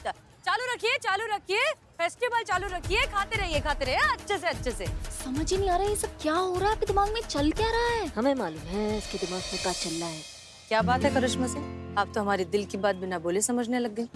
बात। चालू रखिए, फेस्टिवल चालू रखिए, खाते रहिए अच्छे से। समझ ही नहीं आ रहा ये सब क्या हो रहा है, आपके दिमाग में चल क्या रहा है? हमें मालूम है इसके दिमाग में क्या चल रहा है। क्या बात है करिश्मा से, आप तो हमारे दिल की बात बिना बोले समझने लग गई।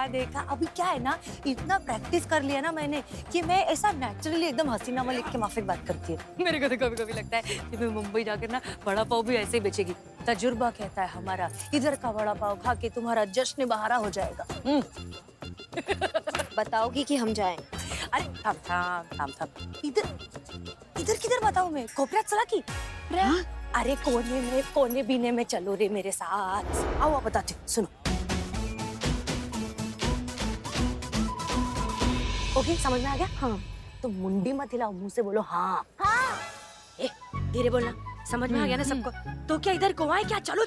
देखा। अभी क्या है ना, इतना प्रैक्टिस कर लिया ना मैंने कि मैं ऐसा नेचुरली एकदम हसीना मलिक के माफिक बात करती है। मेरे को तो कभी लगता है कि मैं मुंबई जाकर ना वड़ा पाव भी ऐसे ही बेचेगी। तजुर्बा कहता है हमारा, इधर का वड़ा पाव खा के तुम्हारा जश्न बहारा हो जाएगा। बताओगी कि हम जाएं? अरे थाम। इधर किधर बताऊं मैं, कोपऱ्यात चला की? अरे कोने बीने में चलो रे मेरे साथ। आओ बताती हूँ, सुनो। ओके, समझ में आ गया? हाँ। तो मुंडी मत हिलाओ, मुंह से बोलो हाँ। ए, धीरे बोलना, समझ में आ गया ना सबको? तो क्या इधर को आए क्या? चलो।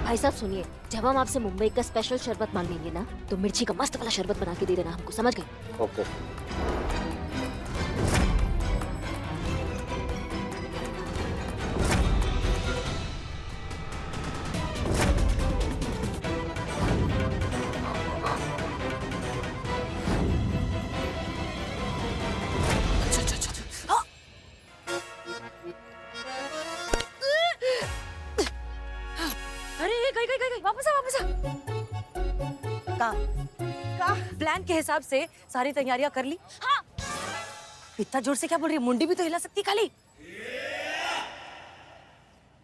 भाई साहब सुनिए, जब हम आपसे मुंबई का स्पेशल शरबत मांगेंगे ना, तो मिर्ची का मस्त वाला शरबत बना के दे देना हमको, समझ गए? ओके। अरे गई, वापस आ। का प्लान के हिसाब से सारी तैयारियां कर ली? हाँ। इतना जोर से क्या बोल रही है? मुंडी भी तो हिला सकती खाली।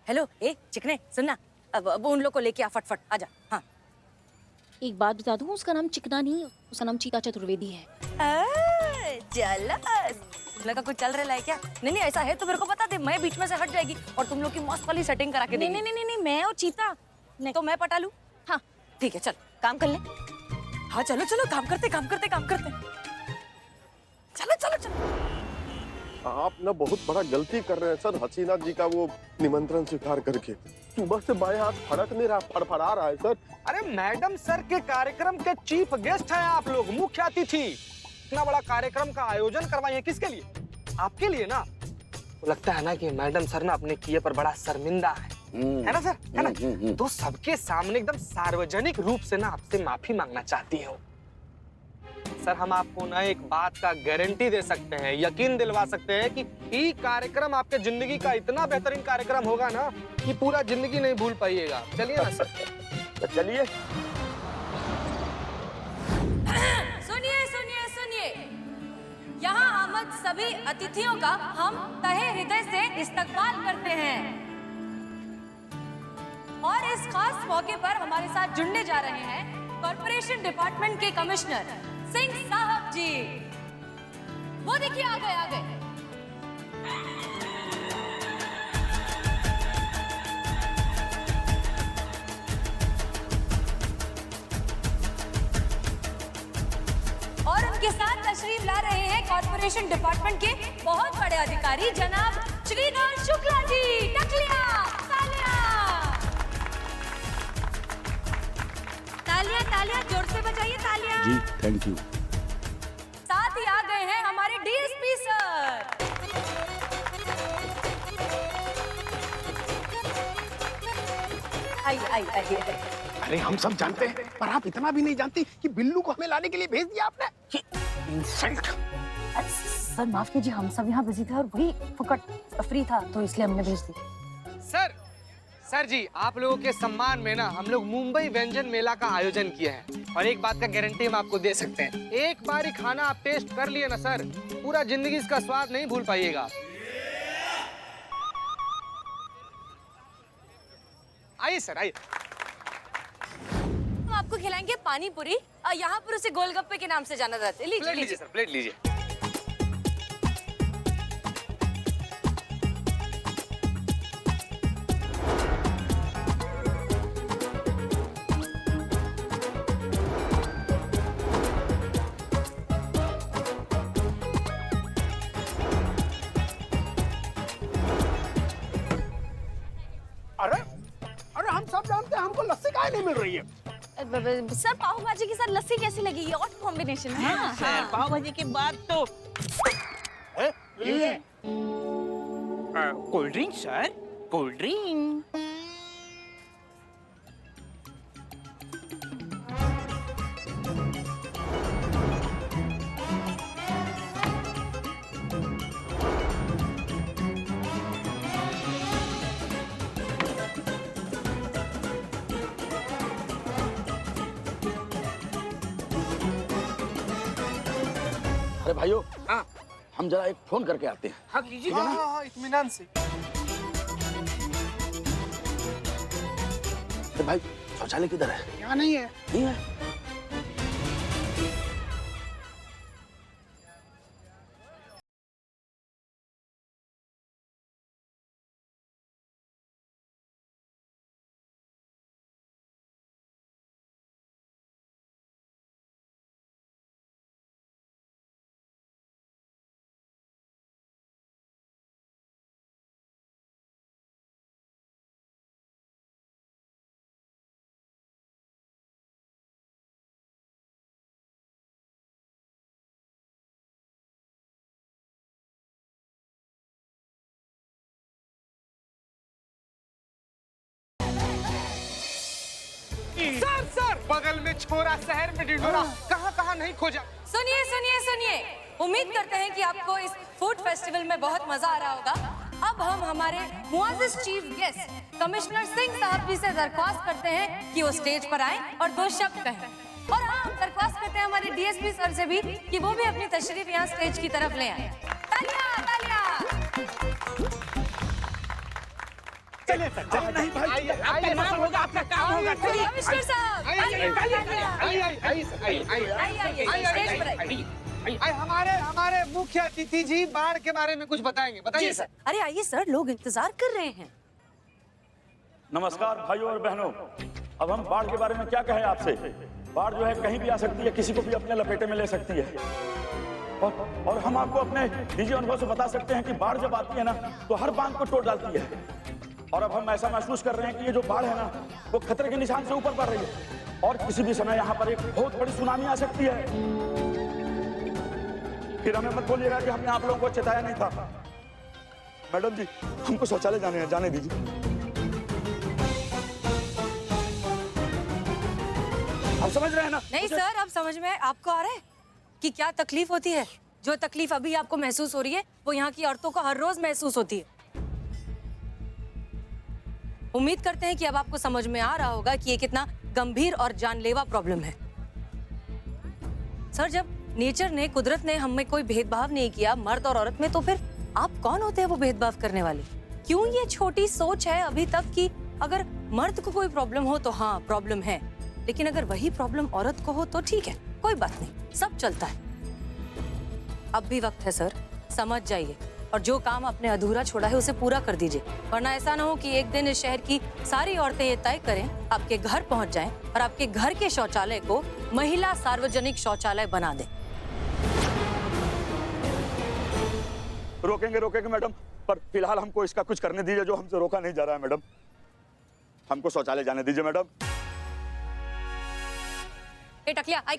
हेलो, ए चिकने सुनना, अब उन लोग को लेके आ, फटफट आजा। हाँ। एक बात बता दूं, उसका नाम चिकना नहीं, उसका नाम चीता चतुर्वेदी है। जलस लगा कुछ चल रहा है क्या? नहीं ऐसा है तो मेरे को बता दे, मैं बीच में से हट जाएगी और तुम लोग की मस्त वाली सेटिंग करा के देंगे। नहीं, मैं और चीता। नहीं तो मैं पटा लूं? हाँ ठीक है, चल काम कर ले। हाँ चलो काम करते। चलो। आप ना बहुत बड़ा गलती कर रहे हैं सर, हसीना जी का वो निमंत्रण स्वीकार करके। सुबह से बाएं हाथ फड़क नहीं रहा, फड़फड़ा रहा है सर। अरे मैडम सर के कार्यक्रम के चीफ गेस्ट हैं आप लोग, मुख्य अतिथि। इतना बड़ा कार्यक्रम का आयोजन करवाए हैं किसके लिए? आपके लिए ना। तो लगता है ना कि मैडम सर ना अपने किए पर बड़ा शर्मिंदा है ना सर, है ना? तो सबके सामने एकदम सार्वजनिक रूप से ना आपसे माफी मांगना चाहती हो। सर हम आपको ना एक बात का गारंटी दे सकते हैं, यकीन दिलवा सकते हैं कि ये कार्यक्रम आपके जिंदगी का इतना बेहतरीन कार्यक्रम होगा ना कि पूरा जिंदगी नहीं भूल पाइएगा। चलिए ना सर। चलिए। सुनिए। यहाँ आमद सभी अतिथियों का हम तहे हृदय से इस्तकबाल करते हैं और इस खास मौके पर हमारे साथ जुड़ने जा रहे हैं कॉर्पोरेशन डिपार्टमेंट के कमिश्नर सिंह साहब जी। वो देखिए आ गए। और उनके साथ तशरीफ ला रहे हैं कॉर्पोरेशन डिपार्टमेंट के बहुत बड़े अधिकारी जनाब श्रीकांत शुक्ला जी। तालियां जोर से बजाइए, तालियां। जी थैंक यू। साथ ही आ गए हैं हमारे डीएसपी सर। आइए। अरे हम सब जानते हैं, पर आप इतना भी नहीं जानती कि बिल्लू को हमें लाने के लिए भेज दिया आपने। इंसल्ट। सर माफ कीजिए, हम सब यहाँ बिजी थे और वही फुकट फ्री था तो इसलिए हमने भेज दी। सर जी आप लोगों के सम्मान में ना हम लोग मुंबई व्यंजन मेला का आयोजन किए हैं और एक बात का गारंटी हम आपको दे सकते हैं, एक बार ही खाना आप टेस्ट कर लिए ना सर, पूरा जिंदगी इसका स्वाद नहीं भूल पाइएगा। आइए सर आइए। हम आपको खिलाएंगे पानी पूरी, यहाँ पर उसे गोलगप्पे के नाम से जाना जाता है। लीजिए सर, प्लेट लीजिए। अरे हम सब जानते हैं हमको लस्सी नहीं मिल रही है। सर पाव भाजी के साथ लस्सी कैसी लगी? ये ऑट कॉम्बिनेशन है। हाँ, सर पाव भाजी के बाद तो ये cold drink sir, cold drink. अरे भाइयों, हाँ हम जरा एक फोन करके आते हैं। हाँ कीजिए। हाँ, इत्मीनान से। अरे भाई, शौचालय किधर है? यहाँ नहीं है। नहीं है। सर सर, बगल में छोरा, शहर में ढिंढोरा, कहाँ कहाँ नहीं खोजा। सुनिए सुनिए सुनिए, उम्मीद करते हैं कि आपको इस फूड फेस्टिवल में बहुत मजा आ रहा होगा। अब हम हमारे मुआज़िज़ चीफ गेस्ट कमिश्नर सिंह साहब जी से दरख्वास्त करते हैं कि वो स्टेज पर आएं और 2 शब्द कहें। और हाँ, हम दरख्वास्त करते हैं हमारे डीएसपी सर से भी कि वो भी अपनी तशरीफ यहाँ स्टेज की तरफ ले आए। तालियां तालियां। चलिए सर, चलिए। नहीं भाई, आपका नाम होगा, आपका काम होगा। चलिए कमिश्नर साहब, आइए स्टेज पर आइए। हमारे मुख्य अतिथि जी बाढ़ के बारे में कुछ बताएंगे। बताइए सर। अरे आइए सर, लोग इंतजार कर रहे हैं। नमस्कार भाइयों और बहनों, अब हम बाढ़ के बारे में क्या कहें आपसे। बाढ़ जो है कहीं भी आ सकती है, किसी को भी अपने लपेटे में ले सकती है। और हम आपको अपने निजी अनुभव से बता सकते हैं कि बाढ़ जब आती है ना तो हर बांध को तोड़ डालती है। और अब हम ऐसा महसूस कर रहे हैं कि ये जो बाढ़ है ना वो खतरे के निशान से ऊपर बढ़ रही है और किसी भी समय यहाँ पर एक बहुत बड़ी सुनामी आ सकती है। फिर हमें मत बोलिएगा कि हमने आप लोगों को चेताया नहीं था। मैडम जी, हमको शौचालय जाने दीजिए। आप समझ रहे हैं ना? नहीं सर, अब समझ में आपको आ रहा है कि क्या तकलीफ होती है। जो तकलीफ अभी आपको महसूस हो रही है वो यहाँ की औरतों को हर रोज महसूस होती है। उम्मीद करते हैं कि अब आपको समझ में आ रहा होगा कि ये कितना गंभीर और जानलेवा प्रॉब्लम है। सर, जब नेचर ने, कुदरत ने हम में कोई भेदभाव नहीं किया मर्द और औरत में, तो फिर आप कौन होते हैं वो भेदभाव करने वाले? क्यों ये छोटी सोच है अभी तक कि अगर मर्द को कोई प्रॉब्लम हो तो हाँ प्रॉब्लम है, लेकिन अगर वही प्रॉब्लम औरत को हो तो ठीक है, कोई बात नहीं, सब चलता है। अब भी वक्त है सर, समझ जाइए और जो काम आपने अधूरा छोड़ा है उसे पूरा कर दीजिए, वरना ऐसा ना हो कि एक दिन इस शहर की सारी औरतें ये तय करें, आपके घर पहुंच जाएं और आपके घर के शौचालय को महिला सार्वजनिक शौचालय बना दें। रोकेंगे मैडम, पर फिलहाल हमको इसका कुछ करने दीजिए जो हमसे रोका नहीं जा रहा है। मैडम, हमको शौचालय जाने दीजिए मैडम। ए टकलिया, आई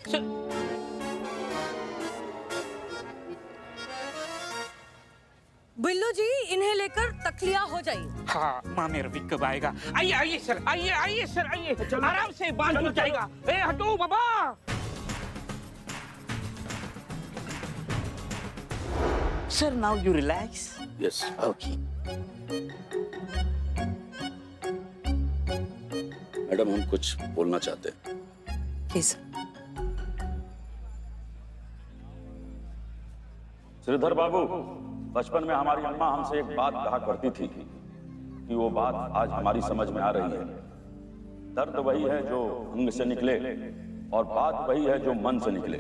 बिल्लू जी, इन्हें लेकर तकलिया हो जाइए। हाँ, माँ मेरा भी कब आएगा? आइए सर, आइए सर, आइए। आराम से बांध हो जाएगा। ए हटो बाबा। Sir, now you relax. Yes, okay. Madam, हम कुछ बोलना चाहते हैं। प्लीज। श्रीधर बाबू, बचपन में हमारी अम्मा हमसे एक बात कहा करती थी कि वो बात आज हमारी समझ में आ रही है। दर्द वही है जो अंग से निकले और बात वही है जो मन से निकले।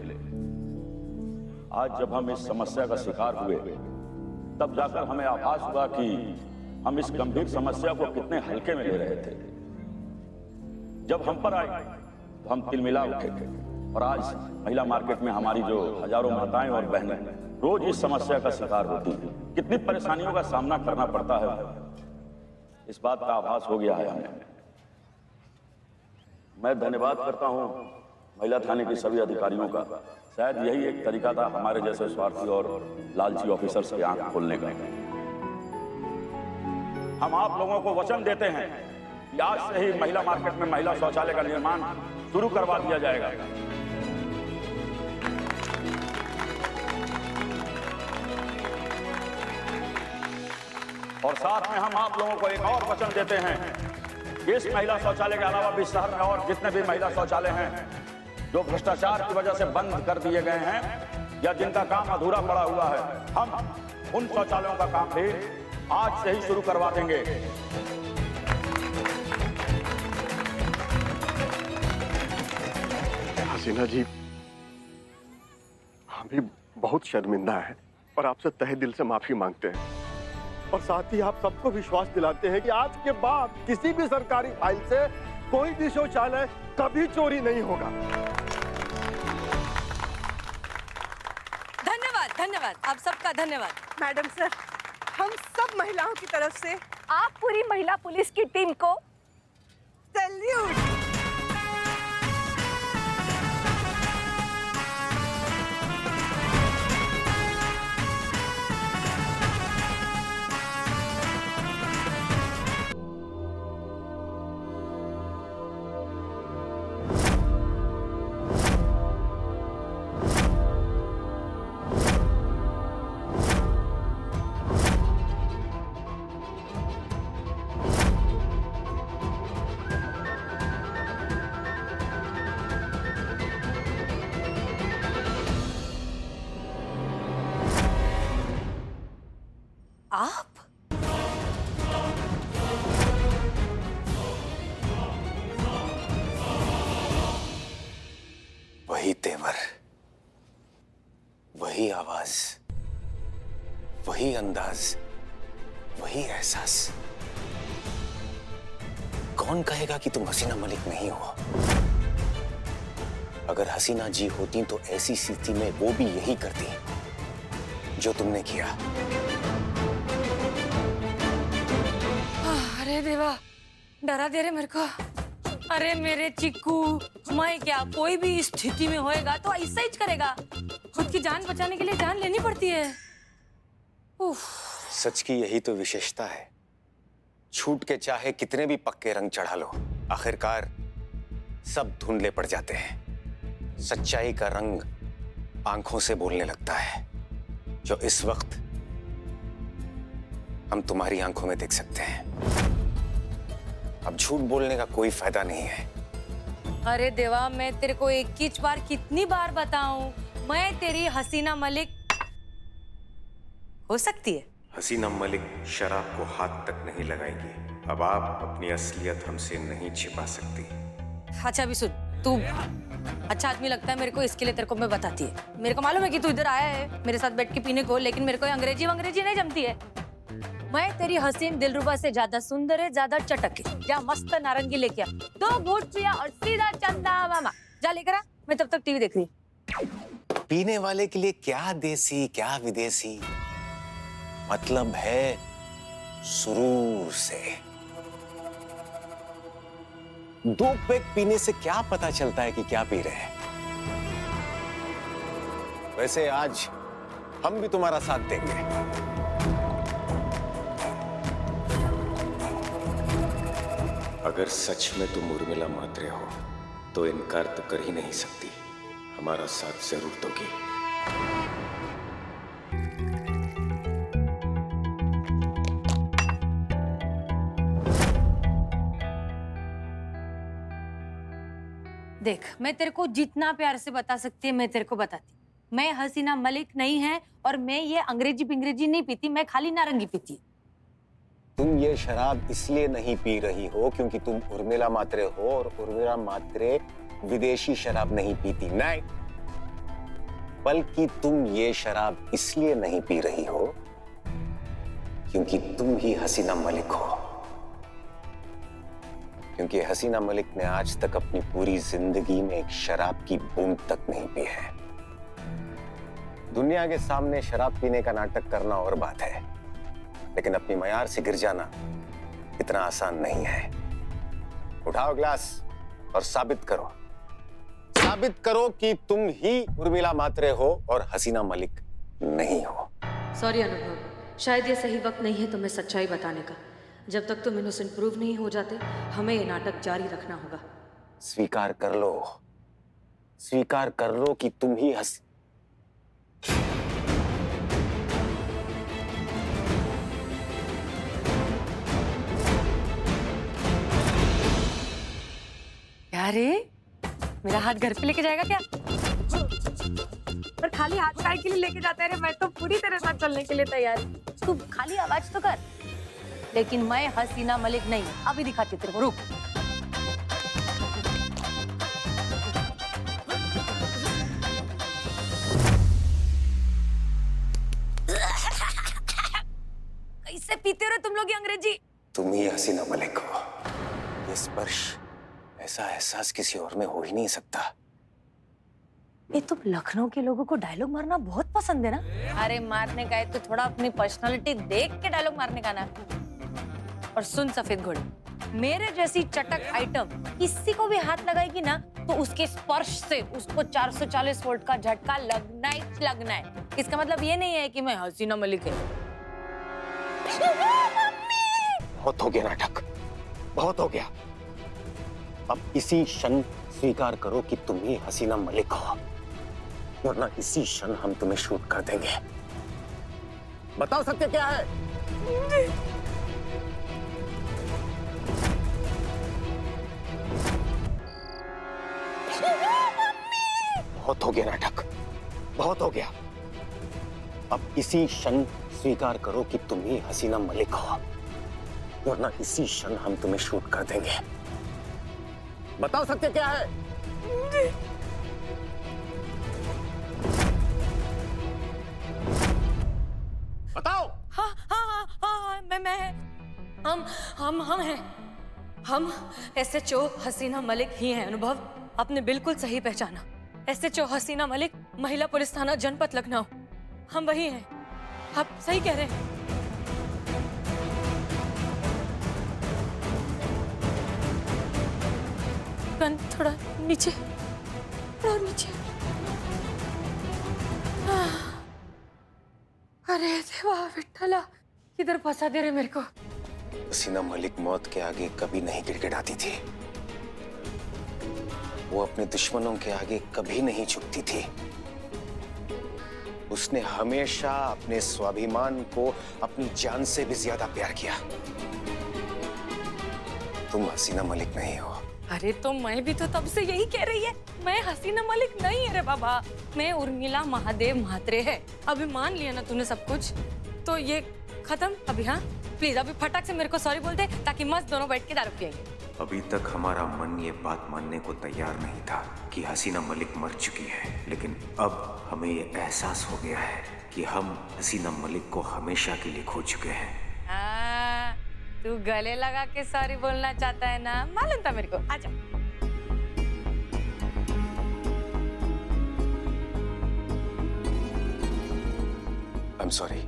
आज जब हम इस समस्या का शिकार हुए तब जाकर हमें आभास हुआ कि हम इस गंभीर समस्या को कितने हल्के में ले रहे थे। जब हम पर आई तो हम तिलमिला उठे थे और आज महिला मार्केट में हमारी जो हजारों माताएं और बहनें रोज इस समस्या का शिकार होती हैं, कितनी परेशानियों का सामना करना पड़ता है, इस बात का आभास हो गया है हमें। मैं धन्यवाद करता हूं महिला थाने के सभी अधिकारियों का। शायद यही एक तरीका था हमारे जैसे स्वार्थी और लालची ऑफिसर्स की आंख खोलने का। हम आप लोगों को वचन देते हैं कि आज से ही महिला मार्केट में महिला शौचालय का निर्माण शुरू करवा दिया जाएगा। और साथ में हम आप लोगों को एक और वचन देते हैं कि इस महिला शौचालय के अलावा भी शहर में और जितने भी महिला शौचालय हैं जो भ्रष्टाचार की वजह से बंद कर दिए गए हैं या जिनका काम अधूरा पड़ा हुआ है, हम उन शौचालयों का काम भी आज से ही शुरू करवा देंगे। हसीना जी, हम भी बहुत शर्मिंदा हैं और आपसे तहे दिल से माफी मांगते हैं और साथ ही आप सबको विश्वास दिलाते हैं कि आज के बाद किसी भी सरकारी फाइल से कोई भी शौचालय कभी चोरी नहीं होगा। धन्यवाद, धन्यवाद, आप सबका धन्यवाद। मैडम सर, हम सब महिलाओं की तरफ से आप पूरी महिला पुलिस की टीम को सैल्यूट। आप? वही तेवर, वही आवाज, वही अंदाज, वही एहसास। कौन कहेगा कि तुम हसीना मलिक नहीं हो? अगर हसीना जी होती तो ऐसी स्थिति में वो भी यही करती जो तुमने किया। अरे देवा, डरा दे रहे मेरे को। अरे मेरे चिक्कू, मैं क्या, कोई भी स्थिति में होएगा तो ऐसा ही करेगा। खुद की जान बचाने के लिए जान लेनी पड़ती है। उफ। सच की यही तो विशेषता है। छूट के चाहे कितने भी पक्के रंग चढ़ा लो, आखिरकार सब धुंधले पड़ जाते हैं। सच्चाई का रंग आंखों से बोलने लगता है, जो इस वक्त हम तुम्हारी आंखों में देख सकते हैं। अब झूठ बोलने का कोई फायदा नहीं है। अरे देवा, मैं तेरे को एक ही बार कितनी बार बताऊं, मैं तेरी हसीना मलिक हो सकती है। हसीना मलिक शराब को हाथ तक नहीं लगाएगी। अब आप अपनी असलियत हमसे नहीं छिपा सकती। अच्छा अभी सुन, तू अच्छा आदमी लगता है मेरे को, इसके लिए तेरे को मैं बताती है। मेरे को मालूम है कि तू इधर आया है मेरे साथ बैठ के पीने को, लेकिन मेरे को अंग्रेजी नहीं जमती है। मैं तेरी हसीन दिलरुबा से ज्यादा सुंदर है, ज्यादा चटक है। जा मस्त नारंगी लेके आ, 2 घूंट पिया और सीधा चंदा मामा। जा लेकर आ, मैं तब तक टीवी देख रही। पीने वाले के लिए क्या देसी क्या विदेशी, मतलब है सुरूर से। 2 पैक पीने से क्या पता चलता है कि क्या पी रहे हैं। वैसे आज हम भी तुम्हारा साथ देंगे। अगर सच में तुम उर्मिला मात्रे हो तो इनकार तो कर ही नहीं सकती, हमारा साथ जरूर दोगी। देख, मैं तेरे को जितना प्यार से बता सकती है मैं तेरे को बताती। मैं हसीना मलिक नहीं है और मैं ये अंग्रेजी पिंग्रेजी नहीं पीती, मैं खाली नारंगी पीती। तुम ये शराब इसलिए नहीं पी रही हो क्योंकि तुम उर्मिला मात्रे हो, और उर्मिला मात्रे विदेशी शराब नहीं पीती, नहीं। बल्कि तुम ये शराब इसलिए नहीं पी रही हो क्योंकि तुम ही हसीना मलिक हो। क्योंकि हसीना मलिक ने आज तक अपनी पूरी जिंदगी में एक शराब की बूंद तक नहीं पी है। दुनिया के सामने शराब पीने का नाटक करना और बात है, लेकिन अपनी मयार से गिर जाना इतना आसान नहीं है। उठाओ ग्लास और साबित करो कि तुम ही उर्मिला मात्रे हो और हसीना मलिक नहीं हो। सॉरी अनुभव, शायद ये सही वक्त नहीं है तुम्हें सच्चाई बताने का। जब तक तुम इनोसेंट प्रूव नहीं हो जाते, हमें ये नाटक जारी रखना होगा। स्वीकार कर लो कि तुम ही क्या रे, मेरा हाथ घर पे लेके जाएगा क्या? पर खाली हाथ काय के लिए लेके जाता है रे? मैं तो पूरी तरह साथ चलने के लिए तैयार हूँ। तू खाली आवाज तो कर। लेकिन मैं हसीना मलिक नहीं, अभी दिखाती तेरे को, रुक। कैसे पीते हो रे तुम लोग ये अंग्रेजी? तुम ही हसीना मलिक हो। ये स्पर्श, ऐसा एहसास किसी और में हो ही नहीं सकता। ये तुम लखनऊ के लोगों को डायलॉग मारना बहुत पसंद है ना? अरे मारने का है तो थोड़ा अपनी पर्सनालिटी देख के डायलॉग मारने का ना। और सुन सफेद घोड़े, मेरे जैसी चटक आइटम किसी को भी हाथ लगाएगी ना तो उसके स्पर्श से उसको 440 वोल्ट का झटका लगना ही लगना है। इसका मतलब ये नहीं है कि मैं हसीना मलिक है। बहुत हो गया नाटक, बहुत हो गया। अब इसी क्षण स्वीकार करो कि तुम ही हसीना मलिक हो, वरना इसी क्षण हम तुम्हें शूट कर देंगे। बताओ सत्य क्या है? बहुत हो गया नाटक, बहुत हो गया। अब इसी क्षण स्वीकार करो कि तुम ही हसीना मलिक हो, वरना इसी क्षण हम तुम्हें शूट कर देंगे। बताओ सत्य क्या है? बताओ। हाँ, मैं हम हैं। हम SHO हसीना मलिक ही हैं अनुभव। आपने बिल्कुल सही पहचाना। SHO हसीना मलिक, महिला पुलिस थाना जनपद लखनऊ। हम वही हैं। आप सही कह रहे हैं। थोड़ा नीचे, थोड़ा नीचे। अरे देवा विठ्ठला, किधर फंसा दे रहे मेरे को। हसीना मलिक मौत के आगे कभी नहीं गिड़गिड़ाती थी। वो अपने दुश्मनों के आगे कभी नहीं झुकती थी। उसने हमेशा अपने स्वाभिमान को अपनी जान से भी ज्यादा प्यार किया। तुम हसीना मलिक नहीं हो। अरे तो मैं भी तो तब से यही कह रही है, मैं हसीना मलिक नहीं है रे बाबा, मैं उर्मिला महादेव म्हात्रे है। अभी मान लिया ना तूने सब कुछ, तो ये खत्म अभी। हाँ प्लीज अभी फटाक से मेरे को सॉरी बोल दे, ताकि मस्त दोनों बैठ के दारू पिएंगे। अभी तक हमारा मन ये बात मानने को तैयार नहीं था कि हसीना मलिक मर चुकी है, लेकिन अब हमें ये एहसास हो गया है कि हम हसीना मलिक को हमेशा के लिए खो चुके हैं। तू गले लगा के सॉरी बोलना चाहता है ना, मालूम था मेरे को। आजा। I'm sorry.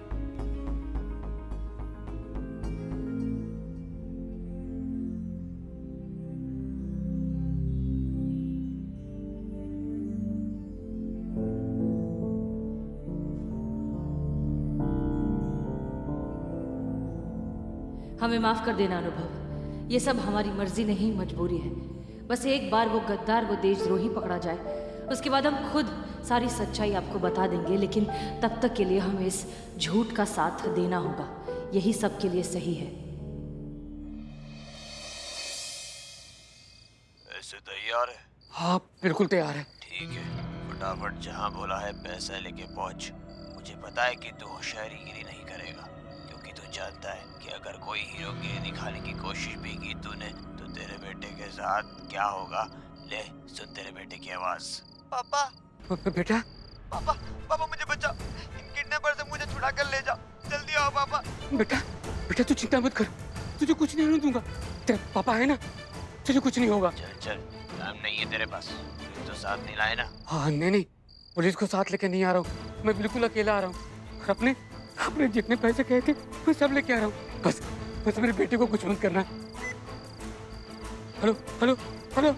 हमें माफ कर देना अनुभव, ये सब हमारी मर्जी नहीं, मजबूरी है। बस एक बार वो गद्दार, वो देशद्रोही पकड़ा जाए, उसके बाद हम खुद सारी सच्चाई आपको बता देंगे। लेकिन तब तक के लिए हमें इस झूठ का साथ देना होगा, यही सबके लिए सही है। ऐसे तैयार है? हाँ बिल्कुल तैयार है। ठीक है, फटाफट जहाँ बोला है पैसा लेके पहुँच। मुझे पता है कि तू होशियारीगिरी नहीं करेगा, क्योंकि तू जानता है कि अगर कोई हीरोगिरी दिखाने की कोशिश भी की तूने तो तेरे बेटे के साथ क्या होगा। ले सुन तेरे बेटे की आवाज। पापा। बेटा। पापा, पापा मुझे बचाओ, इन किडनैपर से मुझे छुड़ा कर ले जाओ, जल्दी आओ पापा। बेटा, बेटा तू चिंता मत कर, तुझे कुछ नहीं होने दूंगा। तेरे पापा है ना, तुझे कुछ नहीं होगा। चल चल, काम नहीं है तेरे पास, तो साथ नहीं लाए ना? हाँ नहीं, पुलिस को साथ लेके नहीं आ रहा हूँ, मैं बिल्कुल अकेला आ रहा हूँ। और अपने जितने पैसे कहे थे मैं सब लेके आ रहा हूँ। बस मेरे बेटे को कुछ मत करना। Hello hello hello